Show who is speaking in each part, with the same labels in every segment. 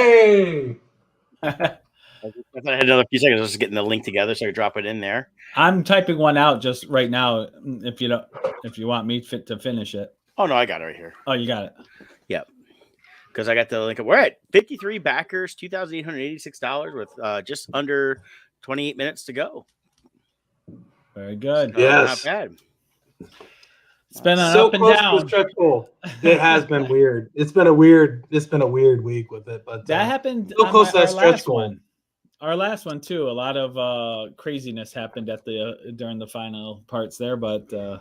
Speaker 1: Yay!
Speaker 2: I thought I had another few seconds. I was just getting the link together so I could drop it in there.
Speaker 3: I'm typing one out just right now. If you want me to finish it.
Speaker 2: Oh no, I got it right here.
Speaker 3: Oh, you got it.
Speaker 2: Yep. Because I got the link. We're at 53 backers, $2,886 with just under 28 minutes to go.
Speaker 3: Very good.
Speaker 1: Yes.
Speaker 2: Not bad.
Speaker 3: It's been an
Speaker 1: so
Speaker 3: up and
Speaker 1: close
Speaker 3: down.
Speaker 1: to the stretch goal. It has been weird. It's been a weird week with it, but
Speaker 3: that happened.
Speaker 1: so close to that stretch
Speaker 3: last
Speaker 1: goal.
Speaker 3: one. Our last one too. A lot of craziness happened at the during the final parts there, but yeah,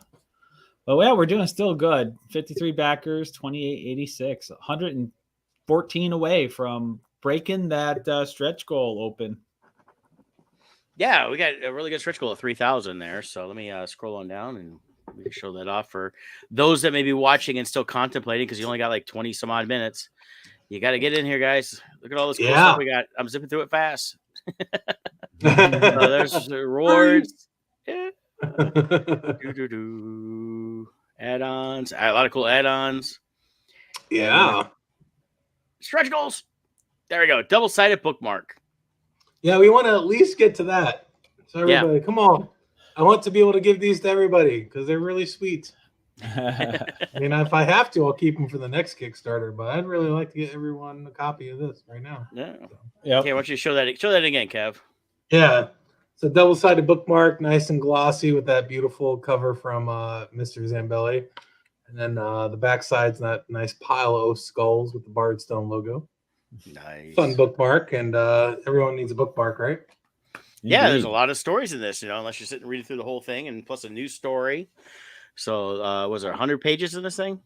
Speaker 3: we're doing still good. 53 backers, 2886, 114 away from breaking that stretch goal open.
Speaker 2: Yeah, we got a really good stretch goal of 3,000 there. So let me scroll on down and we can show that off for those that may be watching and still contemplating because you only got like 20 some odd minutes. You got to get in here, guys. Look at all this cool stuff we got. I'm zipping through it fast. So there's the rewards. Yeah. Add-ons. A lot of cool add-ons.
Speaker 1: Yeah.
Speaker 2: Stretch goals. There we go. Double-sided bookmark.
Speaker 1: Yeah, we want to at least get to that. So everybody, come on. I want to be able to give these to everybody because they're really sweet. I mean, if I have to, I'll keep them for the next Kickstarter. But I'd really like to get everyone a copy of this right now.
Speaker 2: Yeah. Yeah. Okay, why don't you show that? Show that again, Kev.
Speaker 1: Yeah. It's a double-sided bookmark, nice and glossy with that beautiful cover from Mr. Zambelli. And then the back side's that nice pile of skulls with the Bardstone logo.
Speaker 2: Nice.
Speaker 1: Fun bookmark, and everyone needs a bookmark, right?
Speaker 2: Yeah, there's a lot of stories in this, unless you're sitting and reading through the whole thing, and plus a new story. So was there 100 pages in this thing?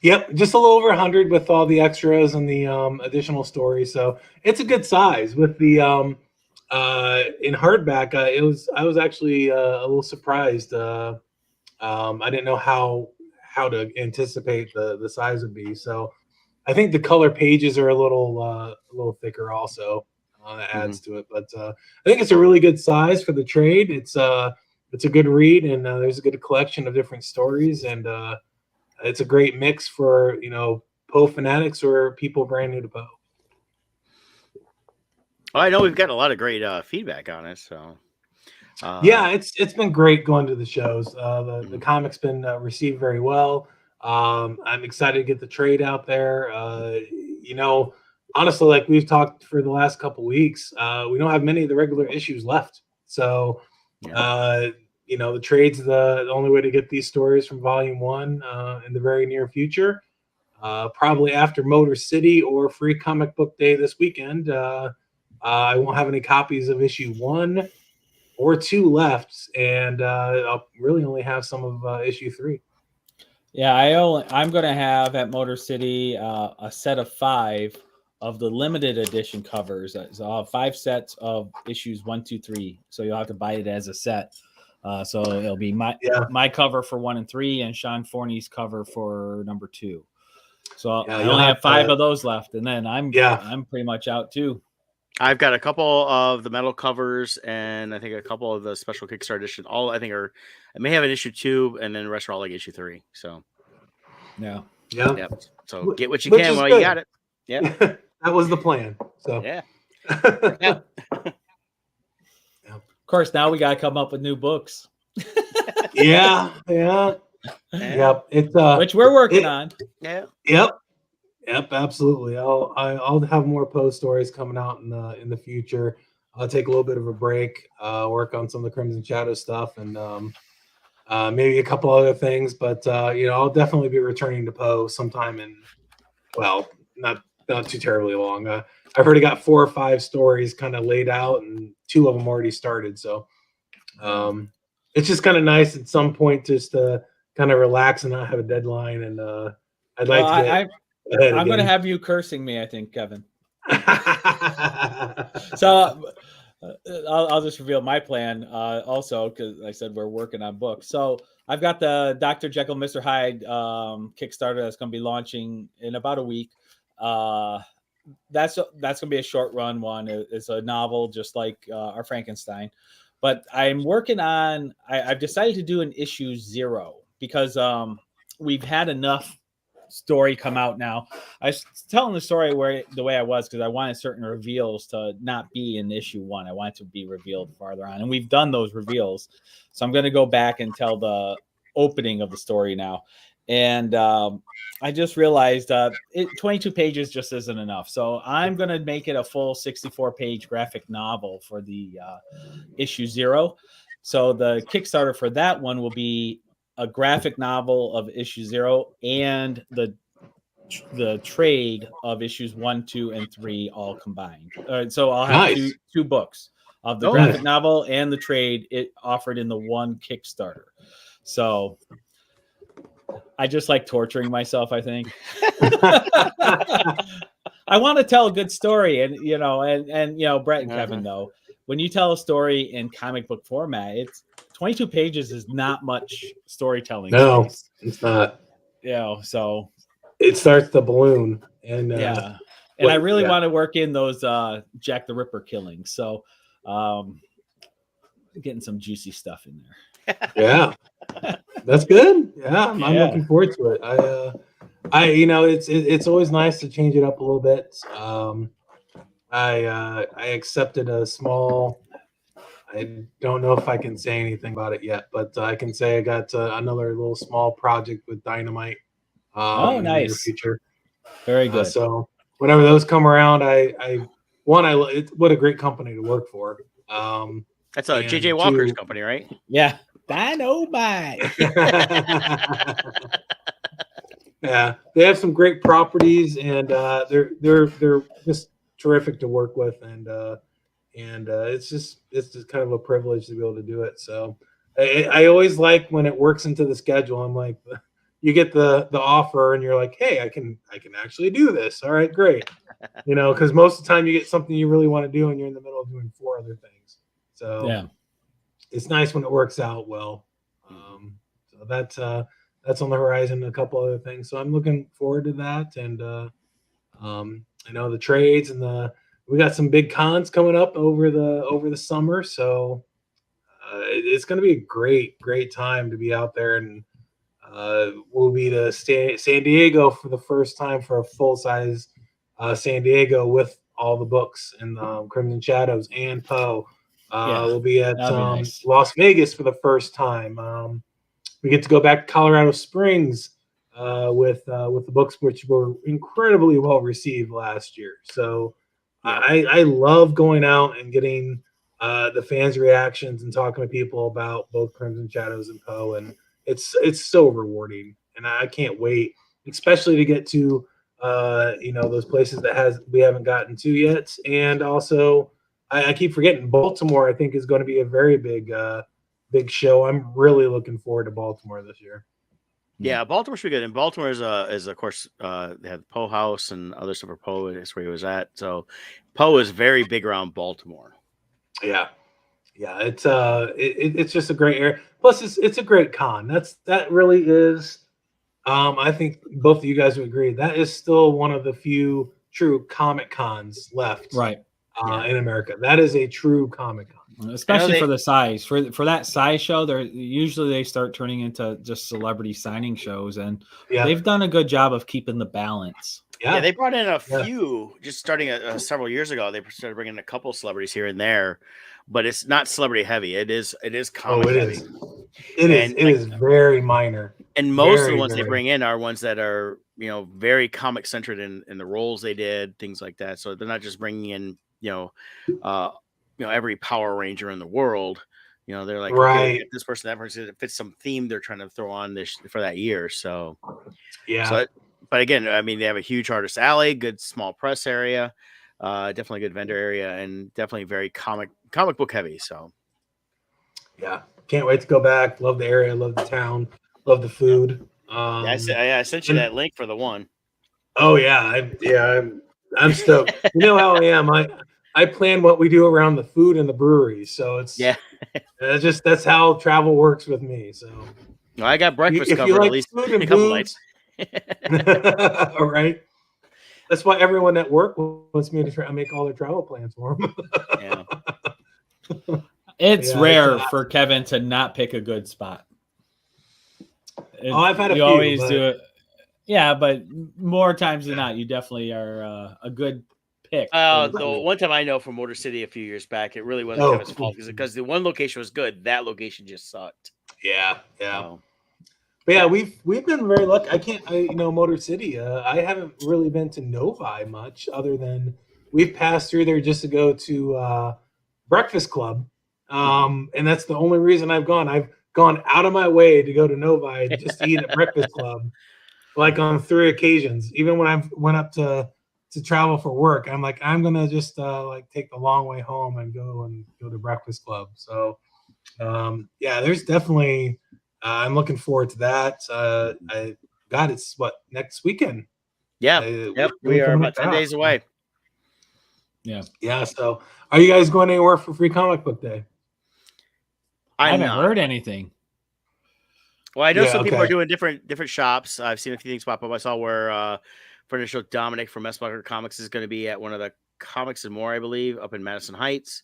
Speaker 1: Yep, just a little over 100 with all the extras and the additional stories. So it's a good size. With the in hardback, I was actually a little surprised. I didn't know how to anticipate the size would be. So I think the color pages are a little thicker also. That adds to it, but I think it's a really good size for the trade. It's a good read, and there's a good collection of different stories, and it's a great mix for Poe fanatics or people brand new to Poe.
Speaker 2: I know we've got a lot of great feedback on it. So
Speaker 1: yeah, it's been great going to the shows. The comic's been received very well. I'm excited to get the trade out there. Honestly, like we've talked for the last couple weeks, we don't have many of the regular issues left. So, the trade's the only way to get these stories from Volume 1 in the very near future. Probably after Motor City or Free Comic Book Day this weekend. I won't have any copies of issue 1 or 2 left, and I'll really only have some of issue 3.
Speaker 3: Yeah, I'm going to have at Motor City a set of 5 of the limited edition covers. So I'll have 5 sets of issues 1, 2, 3. So you'll have to buy it as a set. So it'll be my cover for 1 and 3, and Sean Forney's cover for number 2. So I only have 5 of those left, and then I'm pretty much out too.
Speaker 2: I've got a couple of the metal covers, and I think a couple of the special Kickstarter edition. All I think I may have an issue 2, and then the rest are all like issue 3. So
Speaker 3: yeah.
Speaker 2: So get what you can while you got it. Yeah,
Speaker 1: that was the plan. So
Speaker 2: yeah.
Speaker 3: Of course, now we got to come up with new books.
Speaker 1: Yeah. It's
Speaker 3: which we're working on.
Speaker 2: Yeah.
Speaker 1: Yep, absolutely. I'll have more Poe stories coming out in the future. I'll take a little bit of a break, work on some of the Crimson Shadow stuff, and maybe a couple other things. But I'll definitely be returning to Poe sometime in, not too terribly long. I've already got 4 or 5 stories kind of laid out, and 2 of them already started. So it's just kind of nice at some point just to kind of relax and not have a deadline. And I'd like to.
Speaker 3: I'm going to have you cursing me, I think, Kevin. So I'll just reveal my plan also, because I said we're working on books. So I've got the Dr. Jekyll, Mr. Hyde Kickstarter that's going to be launching in about a week. That's going to be a short run one. It's a novel just like our Frankenstein. But I'm working on, I've decided to do an issue 0 because we've had enough story come out now. I was telling the story the way I was because I wanted certain reveals to not be in issue 1. I want it to be revealed farther on, and we've done those reveals. So I'm going to go back and tell the opening of the story now. And I just realized 22 pages just isn't enough. So I'm going to make it a full 64-page graphic novel for the issue 0. So the Kickstarter for that one will be a graphic novel of issue 0 and the trade of issues 1, 2, and 3 all combined. So I'll have two books of the graphic novel and the trade offered in the one Kickstarter. So I just like torturing myself, I think. I want to tell a good story, and Brett and Kevin know, when you tell a story in comic book format, it's 22 pages is not much storytelling.
Speaker 1: No,
Speaker 3: space.
Speaker 1: It's not.
Speaker 3: So
Speaker 1: it starts to balloon, and
Speaker 3: and I really want to work in those Jack the Ripper killings. So getting some juicy stuff in there.
Speaker 1: Yeah, that's good. Yeah, I'm looking forward to it. It's always nice to change it up a little bit. I accepted a small. I don't know if I can say anything about it yet, but I can say I got another little small project with Dynamite.
Speaker 3: Nice.
Speaker 1: In the near future.
Speaker 3: Very good.
Speaker 1: So whenever those come around, what a great company to work for.
Speaker 2: That's JJ Walker's company, right?
Speaker 3: Yeah. Dynamite.
Speaker 1: Yeah, they have some great properties, and they're just terrific to work with, and it's just kind of a privilege to be able to do it. So I always like when it works into the schedule. I'm like, you get the offer, and you're like, hey, I can actually do this. All right, great. Because most of the time you get something you really want to do, and you're in the middle of doing 4 other things. So it's nice when it works out well. So that's on the horizon. A couple other things, so I'm looking forward to that. And I know the trades and we got some big cons coming up over the summer, so it's going to be a great time to be out there. And we'll be to San Diego for the first time for a full size San Diego with all the books and Crimson Shadows and Poe. We'll be at nice. Las Vegas for the first time. We get to go back to Colorado Springs with the books, which were incredibly well received last year. So I love going out and getting the fans' reactions and talking to people about both Crimson Shadows and Poe, and it's so rewarding, and I can't wait, especially to get to those places that we haven't gotten to yet. And also I keep forgetting Baltimore, I think, is going to be a very big show. I'm really looking forward to Baltimore this year.
Speaker 2: Yeah, Baltimore should be good. And Baltimore is of course they have Poe House and other stuff for Poe. Is where he was at. So Poe is very big around Baltimore.
Speaker 1: Yeah, it's just a great area. Plus, it's a great con. That really is. I think both of you guys would agree that is still one of the few true comic cons left,
Speaker 3: right?
Speaker 1: In America. That is a true comic con,
Speaker 3: especially for the size. For that size show, they start turning into just celebrity signing shows, and they've done a good job of keeping the balance.
Speaker 2: Yeah, they brought in a few just starting several years ago. They started bringing a couple celebrities here and there, but it's not celebrity heavy. It is comic heavy.
Speaker 1: It is very minor.
Speaker 2: And most of the ones they bring in are ones that are very comic centered in the roles they did, things like that. So they're not just bringing in every Power Ranger in the world. They're like,
Speaker 1: right,
Speaker 2: okay, this person, that person, it fits some theme they're trying to throw on this for that year. So but again, I mean, they have a huge artist alley, good small press area, definitely good vendor area, and definitely very comic book heavy. So
Speaker 1: yeah, can't wait to go back. Love the area, love the town, love the food.
Speaker 2: I sent you that link for the one.
Speaker 1: Oh yeah, I'm stoked. You know how I am. I plan what we do around the food and the breweries, so it's that's how travel works with me. So
Speaker 2: I got breakfast covered at least
Speaker 1: food and a couple nights. All right. That's why everyone at work wants me to try and make all their travel plans for them.
Speaker 3: It's rare for Kevin to not pick a good spot.
Speaker 1: I've had a few.
Speaker 3: You always do it. Yeah, but more times than not, you definitely are a good pick.
Speaker 2: The one time I know from Motor City a few years back, it really wasn't Kevin's fault because the one location was good. That location just sucked.
Speaker 1: Yeah.
Speaker 2: So,
Speaker 1: But yeah, we've been very lucky. Motor City. I haven't really been to Novi much, other than we've passed through there just to go to Breakfast Club, and that's the only reason I've gone. I've gone out of my way to go to Novi just to eat at Breakfast Club, like on 3 occasions. Even when I went up to travel for work, I'm like, I'm gonna just like take the long way home and go to Breakfast Club. So yeah, there's definitely. I'm looking forward to that. It's what, next weekend?
Speaker 2: yeah, we are about 10 days away.
Speaker 3: Yeah.
Speaker 1: So, are you guys going anywhere for Free Comic Book Day?
Speaker 3: I haven't heard anything.
Speaker 2: Well, I know some people are doing different shops. I've seen a few things pop up. I saw where friend of the show Dominic from Messbucker Comics is going to be at one of the Comics and More, I believe, up in Madison Heights.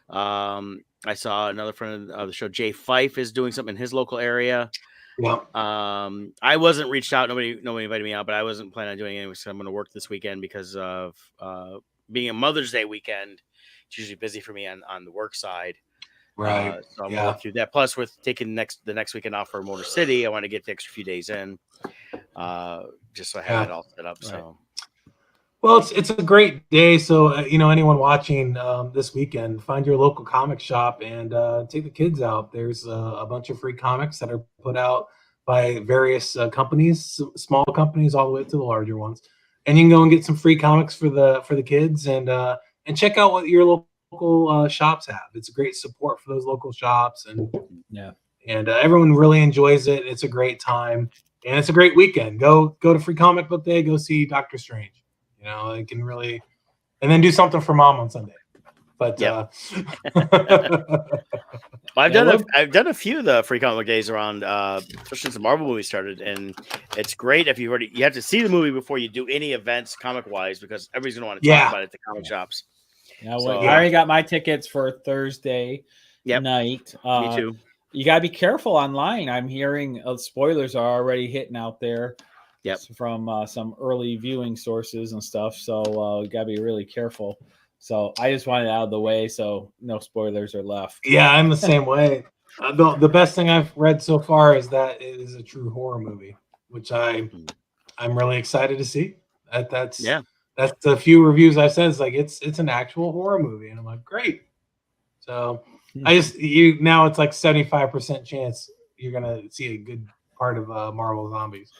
Speaker 2: I saw another friend of the show, Jay Fife, is doing something in his local area.
Speaker 1: Yeah.
Speaker 2: I wasn't reached out. Nobody invited me out, but I wasn't planning on doing it anyway. So I'm going to work this weekend because of being a Mother's Day weekend. It's usually busy for me on the work side.
Speaker 1: Right.
Speaker 2: So I'm going to work through that. Plus, with taking the next weekend off for Motor City, I want to get the extra few days in, just so I have it all set up. Right. So.
Speaker 1: Well, it's a great day. So, anyone watching this weekend, find your local comic shop and take the kids out. There's a bunch of free comics that are put out by various companies, small companies all the way to the larger ones. And you can go and get some free comics for the kids and check out what your local shops have. It's a great support for those local shops. And everyone really enjoys it. It's a great time. And it's a great weekend. Go to Free Comic Book Day. Go see Doctor Strange. It can really, and then do something for mom on Sunday. But
Speaker 2: I've done a few of the Free Comic Book Days around, especially since the Marvel movie started, and it's great if you have to see the movie before you do any events comic wise because everybody's gonna want to talk about it at the comic shops.
Speaker 3: Yeah, well, I already got my tickets for Thursday night.
Speaker 2: Me too.
Speaker 3: You gotta be careful online. I'm hearing spoilers are already hitting out there. From some early viewing sources and stuff. So we got to be really careful. So I just want it out of the way so no spoilers are left.
Speaker 1: Yeah, I'm the same way. The best thing I've read so far is that it is a true horror movie, which I'm really excited to see. That's the few reviews I've said. It's like it's an actual horror movie, and I'm like, great. So now it's like 75% chance you're gonna see a good part of Marvel Zombies.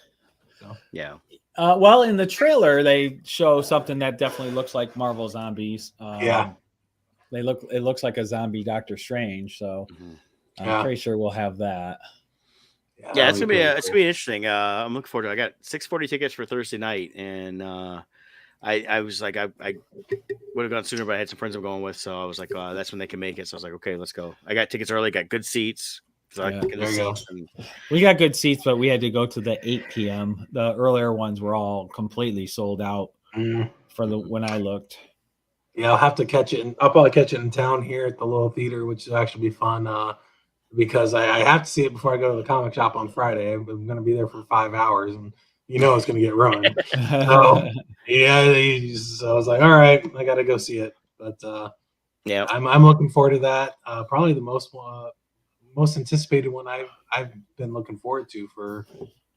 Speaker 1: So.
Speaker 2: Yeah.
Speaker 3: Well, in the trailer, they show something that definitely looks like Marvel Zombies. It looks like a zombie Doctor Strange. So I'm pretty sure we'll have that.
Speaker 2: Yeah, it's gonna be interesting. I'm looking forward to it. I got 640 tickets for Thursday night, and I was like, I would have gone sooner, but I had some friends I'm going with, so I was like, that's when they can make it. So I was like, okay, let's go. I got tickets early, got good seats. So
Speaker 3: we got good seats, but we had to go to the 8 p.m. The earlier ones were all completely sold out when I looked.
Speaker 1: Yeah, I'll have to catch it. I'll probably catch it in town here at the little theater, which will actually be fun because I have to see it before I go to the comic shop on Friday. I'm going to be there for 5 hours, and it's going to get ruined. So I was like, all right, I got to go see it. But I'm looking forward to that. Probably the most anticipated one I've been looking forward to for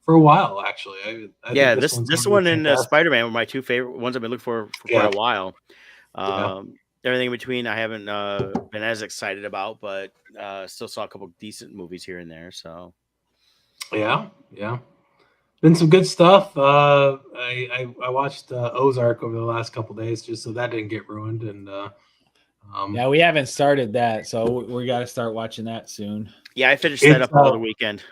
Speaker 1: a while, actually.
Speaker 2: This one and Spider-Man were my two favorite ones I've been looking for quite a while. Everything in between I haven't been as excited about, but still saw a couple decent movies here and there. So
Speaker 1: been some good stuff. I watched Ozark over the last couple days just so that didn't get ruined, and
Speaker 3: we haven't started that, so we got to start watching that soon.
Speaker 2: Yeah, I finished that up over the weekend.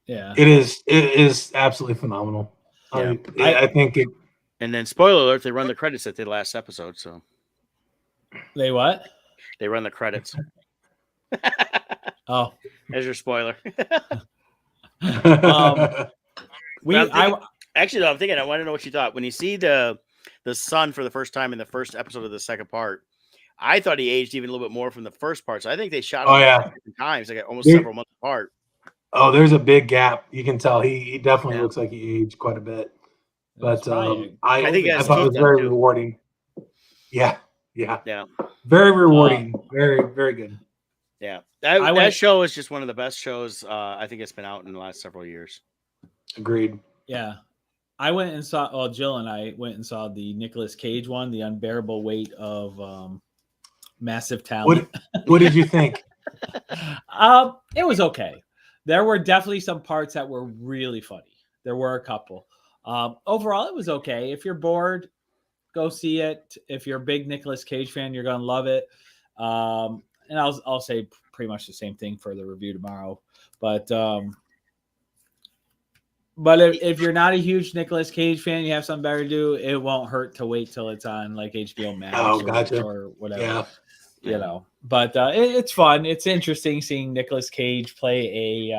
Speaker 3: Yeah,
Speaker 1: it is absolutely phenomenal.
Speaker 2: Yeah.
Speaker 1: I think it.
Speaker 2: And then, spoiler alert: they run the credits at the last episode. So
Speaker 3: they what?
Speaker 2: They run the credits.
Speaker 3: Oh,
Speaker 2: there's your spoiler. Actually, I'm thinking. I want to know what you thought when you see the son for the first time in the first episode of the second part. I thought he aged even a little bit more from the first part. So I think they shot him different times, like almost several months apart.
Speaker 1: Oh, there's a big gap. You can tell he definitely looks like he aged quite a bit. But
Speaker 2: I think
Speaker 1: I
Speaker 2: that's
Speaker 1: thought it was
Speaker 2: Tombstone,
Speaker 1: very
Speaker 2: too.
Speaker 1: rewarding. Yeah,
Speaker 2: Yeah.
Speaker 1: very rewarding, very very good.
Speaker 2: Yeah,
Speaker 3: I
Speaker 2: that
Speaker 3: went-
Speaker 2: show is just one of the best shows I think it's been out in the last several years.
Speaker 1: Agreed.
Speaker 3: Yeah. I went and saw. Well, Jill and I went and saw the Nicolas Cage one, The Unbearable Weight of Massive Talent.
Speaker 1: What did you think?
Speaker 3: It was okay. There were definitely some parts that were really funny. There were a couple. Overall, it was okay. If you're bored, go see it. If you're a big Nicolas Cage fan, you're gonna love it. And I'll say pretty much the same thing for the review tomorrow. But if you're not a huge Nicolas Cage fan, you have something better to do. It won't hurt to wait till it's on like HBO Max or whatever.
Speaker 1: Yeah.
Speaker 3: You know, but it's fun. It's interesting seeing Nicolas Cage play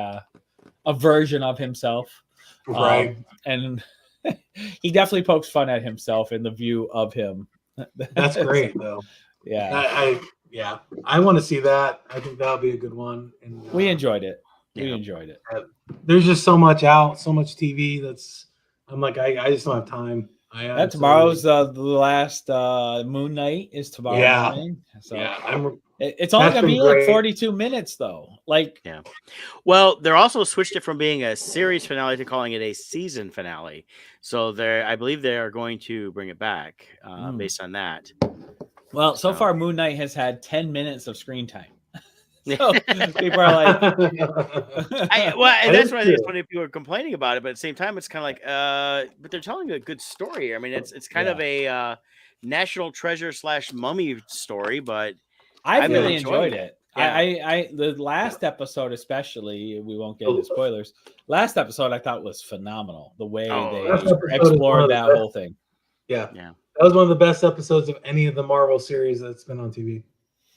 Speaker 3: a version of himself,
Speaker 1: Right.
Speaker 3: And he definitely pokes fun at himself in the view of him.
Speaker 1: That's great, though.
Speaker 3: Yeah,
Speaker 1: I want to see that. I think that'll be a good one. And
Speaker 3: we enjoyed it.
Speaker 2: Yeah.
Speaker 1: There's just so much out, so much TV. That's I'm like I just don't have time.
Speaker 3: Tomorrow's the last Moon Knight is tomorrow morning. So it's only gonna be like 42 minutes though. Like
Speaker 2: Well, they're also switched it from being a series finale to calling it a season finale. So I believe they are going to bring it back based on that.
Speaker 3: Well, so far Moon Knight has had 10 minutes of screen time. So people are like,
Speaker 2: and that's why I think it's funny if people are complaining about it, but at the same time, it's kind of like, but they're telling a good story. I mean, it's kind of a national treasure / mummy story, but
Speaker 3: I really enjoyed it. Yeah. The last episode, especially, we won't get into spoilers. Last episode, I thought was phenomenal. The way they explored that whole thing.
Speaker 1: Yeah, that was one of the best episodes of any of the Marvel series that's been on TV.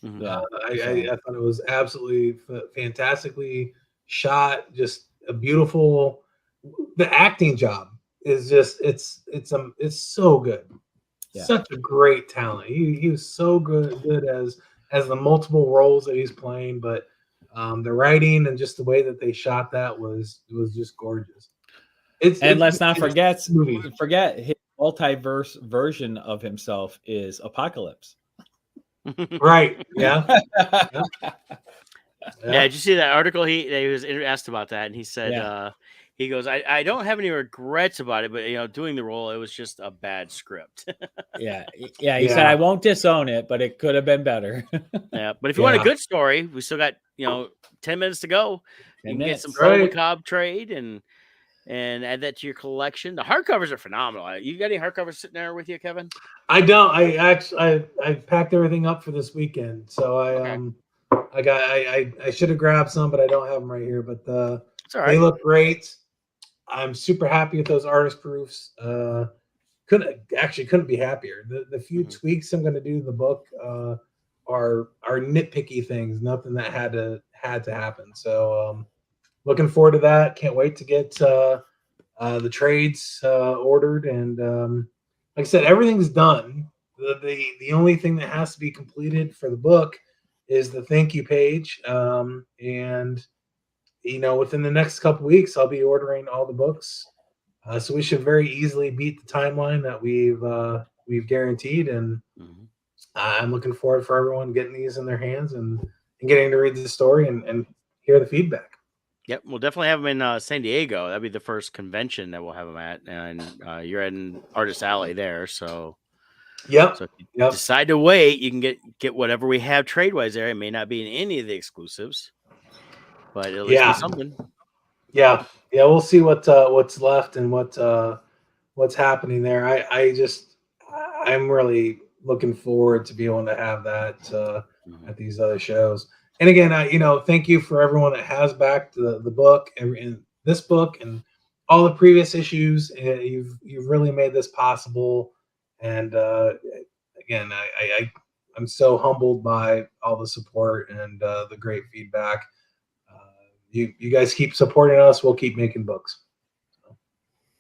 Speaker 3: Yeah,
Speaker 1: I thought it was absolutely fantastically shot. Just a beautiful. The acting job is just it's so good. Yeah. Such a great talent. He was so good as the multiple roles that he's playing, but the writing and just the way that they shot that was just gorgeous.
Speaker 3: Let's not forget his multiverse version of himself is Apocalypse.
Speaker 1: Right. Yeah.
Speaker 2: Did you see that article? He was asked about that, and he said, he goes, I don't have any regrets about it, but doing the role, it was just a bad script.
Speaker 3: He said, I won't disown it, but it could have been better.
Speaker 2: But if you want a good story, we still got 10 minutes to go. You can get some Macabre trade and add that to your collection. The hardcovers are phenomenal. You got any hardcovers sitting there with you, Kevin?
Speaker 1: I don't. I packed everything up for this weekend, so I should have grabbed some, but I don't have them right here. But they look great. I'm super happy with those artist proofs. Couldn't be happier. The few tweaks I'm going to do to the book are nitpicky things. Nothing that had to happen. So looking forward to that. Can't wait to get the trades ordered. And like I said, everything's done. The only thing that has to be completed for the book is the thank you page. And within the next couple weeks, I'll be ordering all the books. So we should very easily beat the timeline that we've guaranteed. And I'm looking forward for everyone getting these in their hands and getting to read the story and hear the feedback.
Speaker 2: Yep, we'll definitely have them in San Diego. That'll be the first convention that we'll have them at, and you're in Artist Alley there. So, So if you decide to wait, you can get whatever we have trade wise there. It may not be in any of the exclusives, but it'll at least be something.
Speaker 1: Yeah. We'll see what's left and what's happening there. I'm really looking forward to be able to have that at these other shows. And again, thank you for everyone that has backed the book and this book and all the previous issues. You've really made this possible. And again, I'm so humbled by all the support and the great feedback. You guys keep supporting us. We'll keep making books.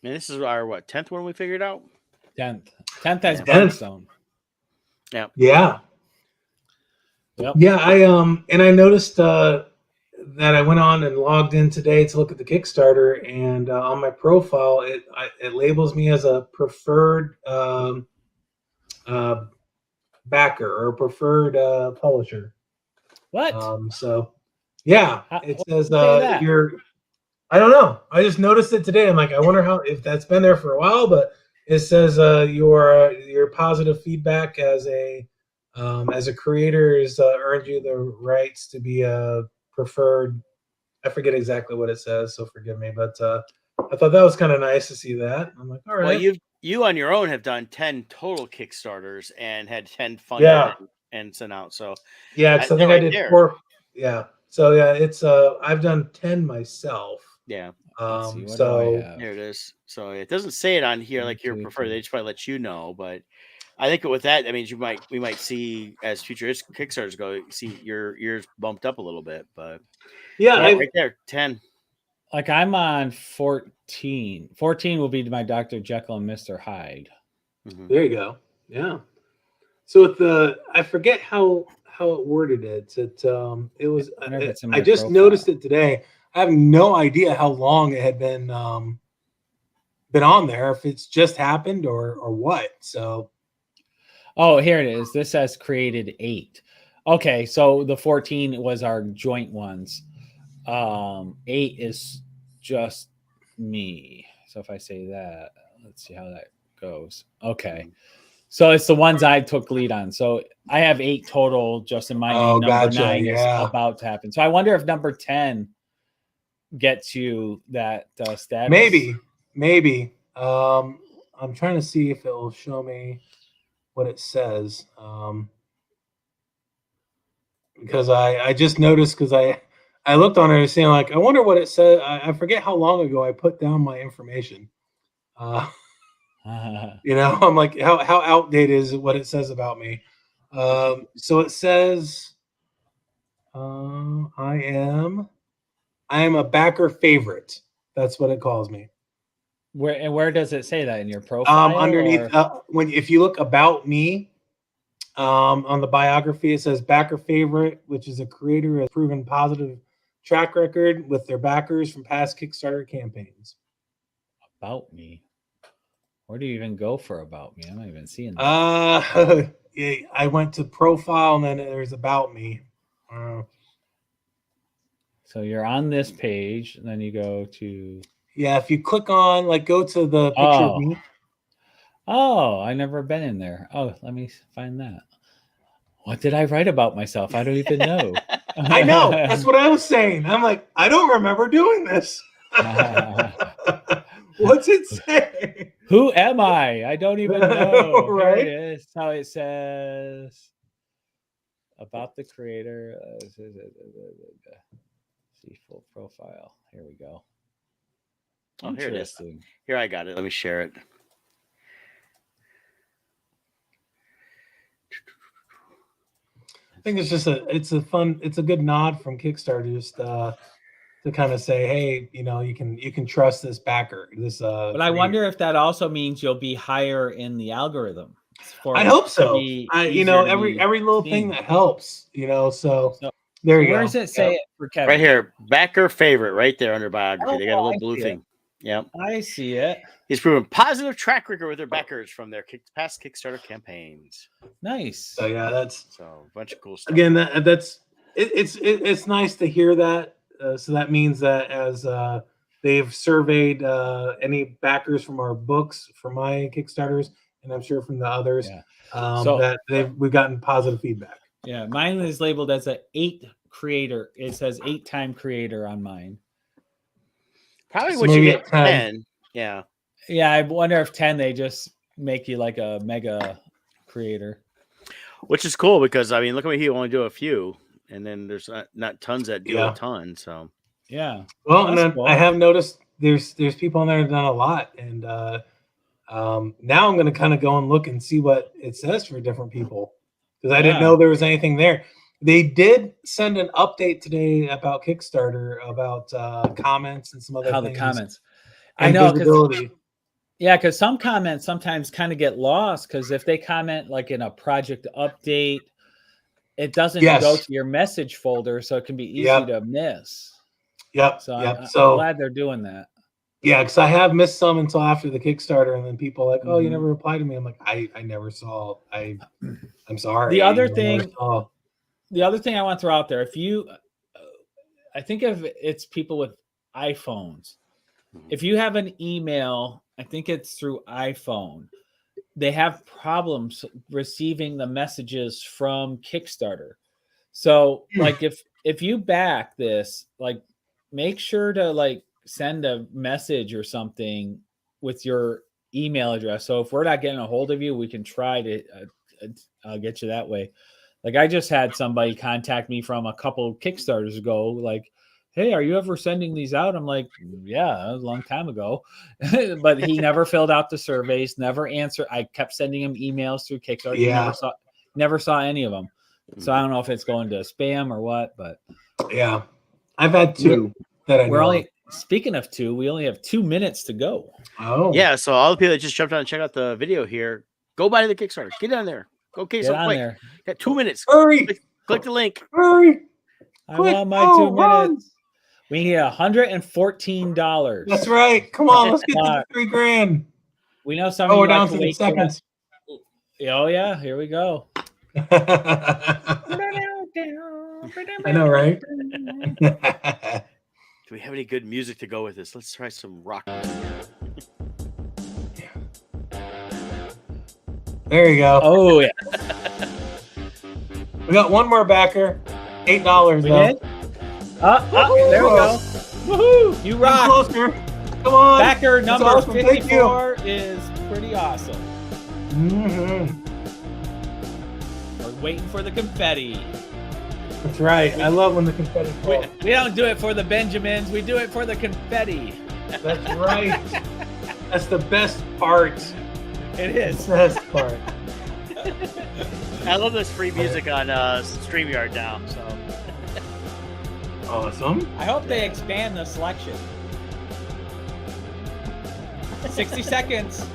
Speaker 2: And this is our 10th one we figured out.
Speaker 3: 10th as Brimstone.
Speaker 2: Yeah.
Speaker 1: Yeah.
Speaker 3: Yep.
Speaker 1: Yeah, I noticed that I went on and logged in today to look at the Kickstarter, and on my profile, it labels me as a preferred uh, backer or preferred publisher.
Speaker 3: What?
Speaker 1: So, yeah, it says
Speaker 3: that?
Speaker 1: you're. I don't know. I just noticed it today. I'm like, I wonder if that's been there for a while, but it says your positive feedback as a creator has earned you the rights to be a preferred. I forget exactly what it says, so forgive me. But I thought that was kind of nice to see that. I'm like, all right.
Speaker 2: Well, you on your own have done 10 total Kickstarters and had 10 funded and sent out. So
Speaker 1: yeah, because I think I did 4. Yeah. So yeah, it's I've done 10 myself.
Speaker 2: Yeah.
Speaker 1: So
Speaker 2: there it is. So it doesn't say it on here like you're preferred. They just probably let you know, but I think with that, I mean, we might see as future Kickstarters go, see your ears bumped up a little bit, but
Speaker 1: yeah,
Speaker 2: right there, 10.
Speaker 3: Like I'm on 14. 14 will be my Dr. Jekyll and Mr. Hyde.
Speaker 1: Mm-hmm. There you go. Yeah. So I forget how it worded it. It was. I just noticed it today. I have no idea how long it had been on there. If it's just happened or what. So.
Speaker 3: Oh, here it is. This has created 8. Okay, so the 14 was our joint ones. 8 is just me. So if I say that, let's see how that goes. Okay. So it's the ones I took lead on. So I have 8 total just in my name. Number 9 is about to happen. So I wonder if number 10 gets you that status.
Speaker 1: Maybe. I'm trying to see if it will show me what it says. Because I just noticed because I looked on it and saying like I wonder what it said. I forget how long ago I put down my information. I'm like how outdated is what it says about me. So it says I am a backer favorite. That's what it calls me.
Speaker 3: Where does it say that in your profile?
Speaker 1: Underneath if you look about me. On the biography, it says backer favorite, which is a creator who has proven positive track record with their backers from past Kickstarter campaigns.
Speaker 3: About me? Where do you even go for about me? I'm not even seeing that.
Speaker 1: I went to profile and then there's about me.
Speaker 3: So you're on this page, and then you go to.
Speaker 1: Yeah, if you click on, go to the picture of me.
Speaker 3: Oh, I never been in there. Oh, let me find that. What did I write about myself? I don't even know.
Speaker 1: I know. That's what I was saying. I'm like, I don't remember doing this. What's it say?
Speaker 3: Who am I? I don't even know.
Speaker 1: Right?
Speaker 3: Here it is. How it says about the creator. See full profile. Here we go.
Speaker 2: Oh, here it is. Here, I got it. Let me share it.
Speaker 1: I think it's just it's a good nod from Kickstarter just to kind of say, hey, you can trust this backer.
Speaker 3: But I wonder if that also means you'll be higher in the algorithm.
Speaker 1: I hope so. Every little thing that helps. So there you go.
Speaker 3: Where does it say it for Kevin?
Speaker 2: Right here, backer favorite, right there under biography. They got a little blue thing. Yep,
Speaker 3: I see it.
Speaker 2: He's proven positive track record with their backers from their past Kickstarter campaigns.
Speaker 3: Nice.
Speaker 1: So yeah, that's
Speaker 2: a bunch of cool stuff.
Speaker 1: Again, it's nice to hear that. So that means that as they've surveyed any backers from our books, from my Kickstarters, and I'm sure from the others, that we've gotten positive feedback.
Speaker 3: Yeah, mine is labeled as an 8 creator. It says 8-time creator on mine.
Speaker 2: Probably what you get 10. Yeah.
Speaker 3: Yeah, I wonder if 10 they just make you like a mega creator.
Speaker 2: Which is cool because I mean, look at me, he only do a few, and then there's not tons that do a ton. So
Speaker 3: yeah.
Speaker 1: Well, and then cool. I have noticed there's people on there that have done a lot, and now I'm going to kind of go and look and see what it says for different people because I didn't know there was anything there. They did send an update today about Kickstarter, about comments and some other things.
Speaker 3: The comments. I know. Because some comments sometimes kind of get lost because if they comment like in a project update, it doesn't
Speaker 1: Yes.
Speaker 3: go to your message folder, so it can be easy
Speaker 1: Yep.
Speaker 3: to miss.
Speaker 1: Yep.
Speaker 3: So
Speaker 1: Yep.
Speaker 3: I'm
Speaker 1: So
Speaker 3: glad they're doing that.
Speaker 1: yeah, because I have missed some until after the Kickstarter, and then people are like, "Oh, you
Speaker 3: Mhm.
Speaker 1: never replied to me." I'm like, I never saw. I'm sorry.
Speaker 3: The other
Speaker 1: I never
Speaker 3: thing,
Speaker 1: saw.
Speaker 3: the other thing I want to throw out there, if you, I think if it's people with iPhones, if you have an email, I think it's through iPhone, they have problems receiving the messages from Kickstarter. So like if you back this, like make sure to like send a message or something with your email address. So if we're not getting a hold of you, we can try to get you that way. Like I just had somebody contact me from a couple Kickstarters ago, like, hey, are you ever sending these out? I'm like, yeah, that was a long time ago. But he never filled out the surveys, never answered. I kept sending him emails through Kickstarter. He
Speaker 1: Yeah.
Speaker 3: never saw any of them. So I don't know if it's going to spam or what, but
Speaker 1: Yeah, I've had two that I
Speaker 3: we're
Speaker 1: know.
Speaker 3: only speaking of two, we only have 2 minutes to go.
Speaker 1: Oh,
Speaker 2: Yeah, so all the people that just jumped on and check out the video here, go buy the Kickstarter. Get on there. Go
Speaker 3: Get
Speaker 2: so
Speaker 3: on
Speaker 2: quick.
Speaker 3: there.
Speaker 2: Got 2 minutes.
Speaker 1: hurry,
Speaker 2: Click the link.
Speaker 1: hurry!
Speaker 3: I
Speaker 1: Quick,
Speaker 3: want my
Speaker 1: go,
Speaker 3: 2
Speaker 1: run.
Speaker 3: minutes. We need $114.
Speaker 1: That's right. Come on, let's get to the $3,000.
Speaker 3: We know some
Speaker 1: Oh,
Speaker 3: of
Speaker 1: we're
Speaker 3: you
Speaker 1: down
Speaker 3: like
Speaker 1: to
Speaker 3: to
Speaker 1: the
Speaker 3: wait.
Speaker 1: seconds.
Speaker 3: Oh yeah, here we go.
Speaker 1: I know, right?
Speaker 2: Do we have any good music to go with this? Let's try some rock music.
Speaker 1: There you go.
Speaker 3: Oh yeah.
Speaker 1: We got one more backer. $8
Speaker 3: We
Speaker 1: though.
Speaker 3: did? There we go. Woohoo! You
Speaker 1: Come
Speaker 3: rock.
Speaker 1: closer. Come on.
Speaker 3: Backer number
Speaker 1: awesome. Thank
Speaker 3: 54 is pretty awesome.
Speaker 1: Mm-hmm.
Speaker 3: We're waiting for the confetti.
Speaker 1: That's right. I love when the confetti falls.
Speaker 3: We don't do it for the Benjamins. We do it for the confetti.
Speaker 1: That's right. That's the best part.
Speaker 3: It is.
Speaker 1: The best part.
Speaker 2: I love this free music on StreamYard now. So
Speaker 1: Awesome.
Speaker 3: I hope they expand the selection. 60 seconds.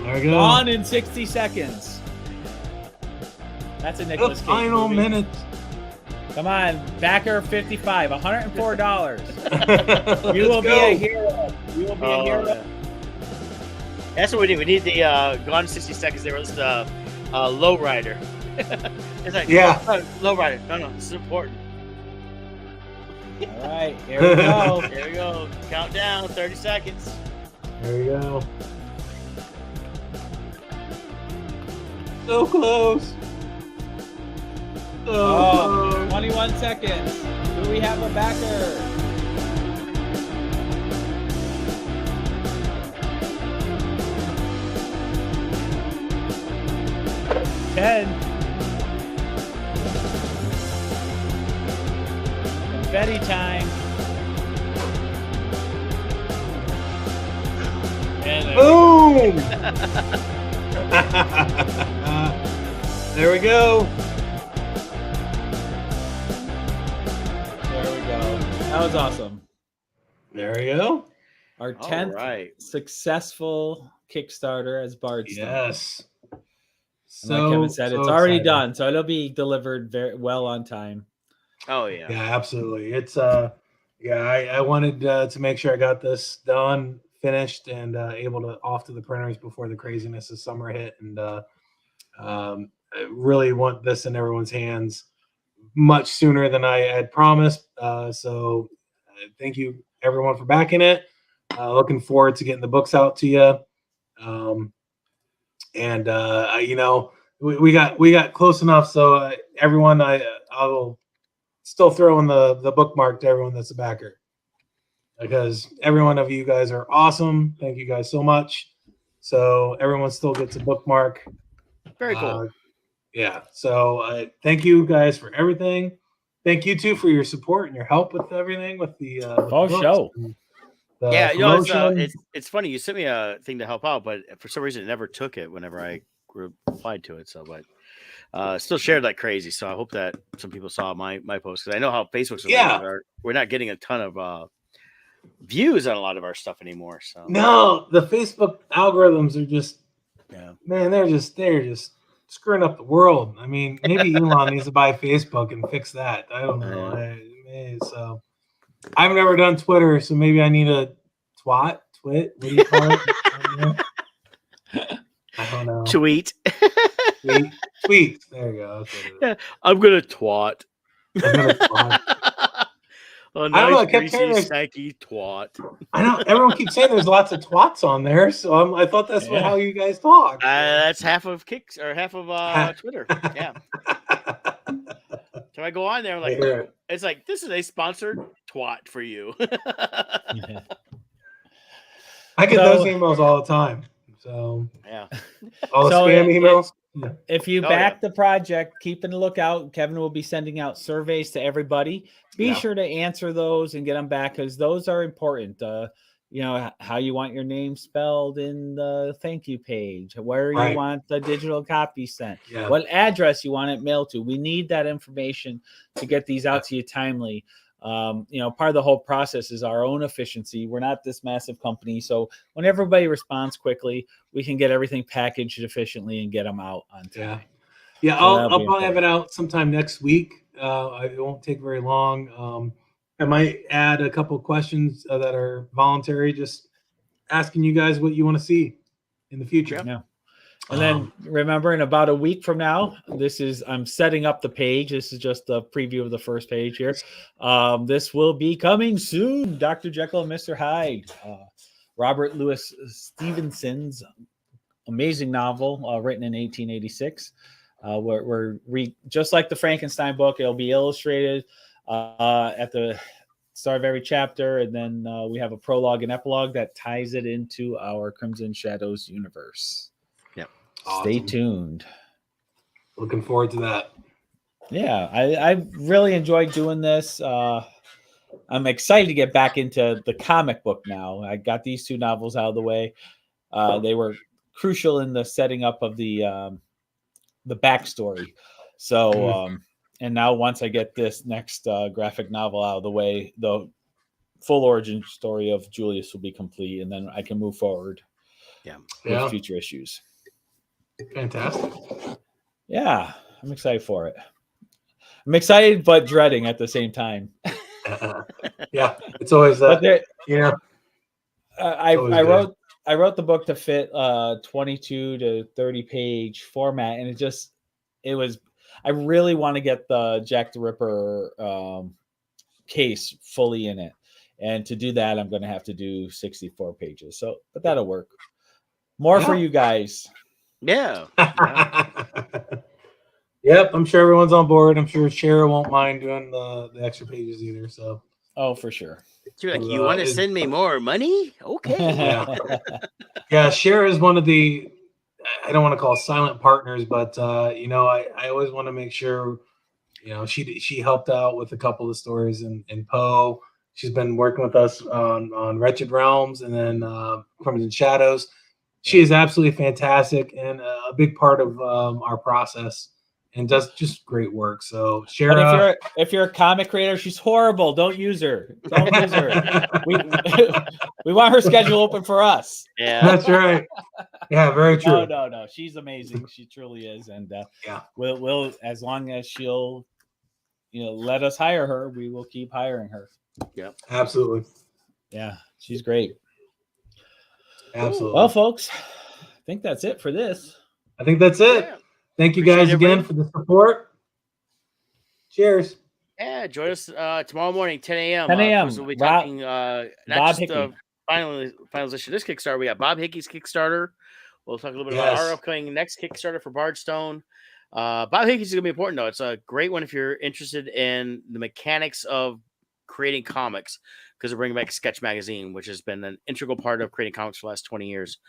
Speaker 1: There we go.
Speaker 3: Gone in 60 seconds. That's a
Speaker 1: The
Speaker 3: Nicolas Cage
Speaker 1: final
Speaker 3: movie.
Speaker 1: minute.
Speaker 3: Come on, backer 55, $104.
Speaker 1: You
Speaker 3: You will be a hero. You will be a hero.
Speaker 2: yeah. That's what we need. We need the Gone in 60 Seconds. They were listening to Lowrider. It's like,
Speaker 1: Yeah.
Speaker 2: Lowrider. No, this is important.
Speaker 3: All right, here we go.
Speaker 2: Here we go. Countdown, 30 seconds.
Speaker 1: There we go. So close. So
Speaker 3: Oh,
Speaker 1: close.
Speaker 3: 21 seconds. Do we have a backer? Ten. Confetti time. And
Speaker 1: Boom! There we go.
Speaker 3: there we go. That was awesome.
Speaker 1: There we go.
Speaker 3: Our
Speaker 2: All
Speaker 3: 10th
Speaker 2: right.
Speaker 3: successful Kickstarter as Bard's Stone.
Speaker 1: Yes.
Speaker 3: And like Kevin said, it's already
Speaker 1: exciting.
Speaker 3: done, so it'll be delivered very well on time.
Speaker 2: Oh, yeah.
Speaker 1: Yeah, absolutely. It's I wanted to make sure I got this done, finished, and able to off to the printers before the craziness of summer hit. And I really want this in everyone's hands much sooner than I had promised. So thank you everyone for backing it. Looking forward to getting the books out to you. We got close enough. So everyone, I will still throw in the bookmark to everyone that's a backer, because every one of you guys are awesome. Thank you guys so much. So everyone still gets a bookmark.
Speaker 2: Very cool.
Speaker 1: Yeah. So thank you guys for everything. Thank you too for your support and your help with everything with the
Speaker 3: Oh,
Speaker 1: books
Speaker 3: show.
Speaker 1: and the
Speaker 2: Yeah,
Speaker 1: promotion.
Speaker 2: it's funny. You sent me a thing to help out, but for some reason it never took it whenever I replied to it. So, but still shared like crazy. So I hope that some people saw my post, because I know how Facebook's we're not getting a ton of views on a lot of our stuff anymore. So
Speaker 1: No, the Facebook algorithms are just
Speaker 2: yeah.
Speaker 1: man, they're just screwing up the world. I mean, maybe Elon needs to buy Facebook and fix that. I don't know. So I've never done Twitter, so maybe I need a twit. What do you call it? I don't know.
Speaker 2: Tweet.
Speaker 1: Tweet. There you go. That's what it is.
Speaker 2: Yeah, I'm gonna twat.
Speaker 1: I'm gonna twat.
Speaker 2: A
Speaker 1: I don't know, I
Speaker 2: nice,
Speaker 1: kept
Speaker 2: greasy,
Speaker 1: hearing there's-
Speaker 2: stanky twat.
Speaker 1: I know everyone keeps saying there's lots of twats on there, so I thought that's how you guys talk. So.
Speaker 2: That's half of Kicks or half of Twitter. Yeah. So I go on there, I'm like, it's like, this is a sponsored twat for you.
Speaker 1: I get those emails all the time. So
Speaker 2: yeah,
Speaker 1: all the spam emails.
Speaker 3: If you back the project, keep in a lookout. Kevin will be sending out surveys to everybody. Be sure to answer those and get them back, because those are important. You know, how you want your name spelled in the thank you page, where you want the digital copy sent, what address you want it mailed to. We need that information to get these out to you timely. You know, part of the whole process is our own efficiency. We're not this massive company. So when everybody responds quickly, we can get everything packaged efficiently and get them out on time.
Speaker 1: Yeah, I'll probably have it out sometime next week. It won't take very long. I might add a couple of questions that are voluntary, just asking you guys what you want to see in the future.
Speaker 3: Yeah. And then remember, in about a week from now, I'm setting up the page. This is just a preview of the first page here. This will be coming soon. Dr. Jekyll and Mr. Hyde. Robert Louis Stevenson's amazing novel written in 1886. We're just like the Frankenstein book. It'll be illustrated at the start of every chapter, and then we have a prologue and epilogue that ties it into our Crimson Shadows universe.
Speaker 2: Yep.
Speaker 1: Awesome.
Speaker 3: Stay tuned.
Speaker 1: Looking forward to that.
Speaker 3: Yeah, I really enjoyed doing this. I'm excited to get back into the comic book now. I got these two novels out of the way. They were crucial in the setting up of the backstory. So, and now once I get this next graphic novel out of the way, the full origin story of Julius will be complete, and then I can move forward with future issues.
Speaker 1: Fantastic.
Speaker 3: Yeah, I'm excited for it. I'm excited but dreading at the same time.
Speaker 1: Yeah, it's always that.
Speaker 3: I wrote the book to fit 22 to 30 page format, and I really want to get the Jack the Ripper case fully in it, and to do that, I'm going to have to do 64 pages. So, but that'll work. More for you guys.
Speaker 2: Yeah.
Speaker 1: Yep, I'm sure everyone's on board. I'm sure Shara won't mind doing the extra pages either. So,
Speaker 3: for sure.
Speaker 2: You're like, you want to send me more money? Okay.
Speaker 1: Yeah, Shara is one of the, I don't want to call silent partners, but I always want to make sure, she helped out with a couple of stories in Poe. She's been working with us on Wretched Realms and then Crimson Shadows. She is absolutely fantastic and a big part of our process. And does just great work. So, Shara,
Speaker 3: but if you're a comic creator, she's horrible. Don't use her. Don't use her. We want her schedule open for us.
Speaker 2: Yeah,
Speaker 1: that's right. Yeah, very true.
Speaker 3: No. She's amazing. She truly is. And we'll as long as she'll, let us hire her, we will keep hiring her.
Speaker 2: Yeah,
Speaker 1: absolutely.
Speaker 3: Yeah, she's great.
Speaker 1: Absolutely.
Speaker 3: Well, folks, I think that's it for this.
Speaker 1: I think that's it.
Speaker 2: Yeah.
Speaker 1: Thank you guys again for the support. Cheers.
Speaker 2: Yeah, join us tomorrow morning, 10 a.m.
Speaker 3: 10 a.m.
Speaker 2: We'll be talking
Speaker 3: Bob
Speaker 2: not just
Speaker 3: Hickey.
Speaker 2: the finalization of this Kickstarter. We got Bob Hickey's Kickstarter. We'll talk a little bit about our upcoming next Kickstarter for Bardstone. Bob Hickey's is going to be important, though. It's a great one if you're interested in the mechanics of creating comics, because we're bringing back Sketch Magazine, which has been an integral part of creating comics for the last 20 years.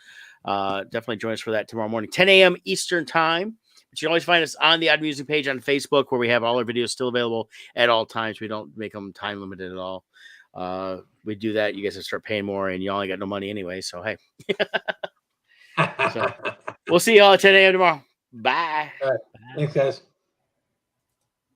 Speaker 2: Definitely join us for that tomorrow morning, 10 a.m. Eastern Time. But you can always find us on the Odd Music page on Facebook, where we have all our videos still available at all times. We don't make them time limited at all. We do that. You guys have to start paying more, and you only got no money anyway. So, hey. So, we'll see you all at 10 a.m. tomorrow. Bye.
Speaker 1: All right. Thanks, guys.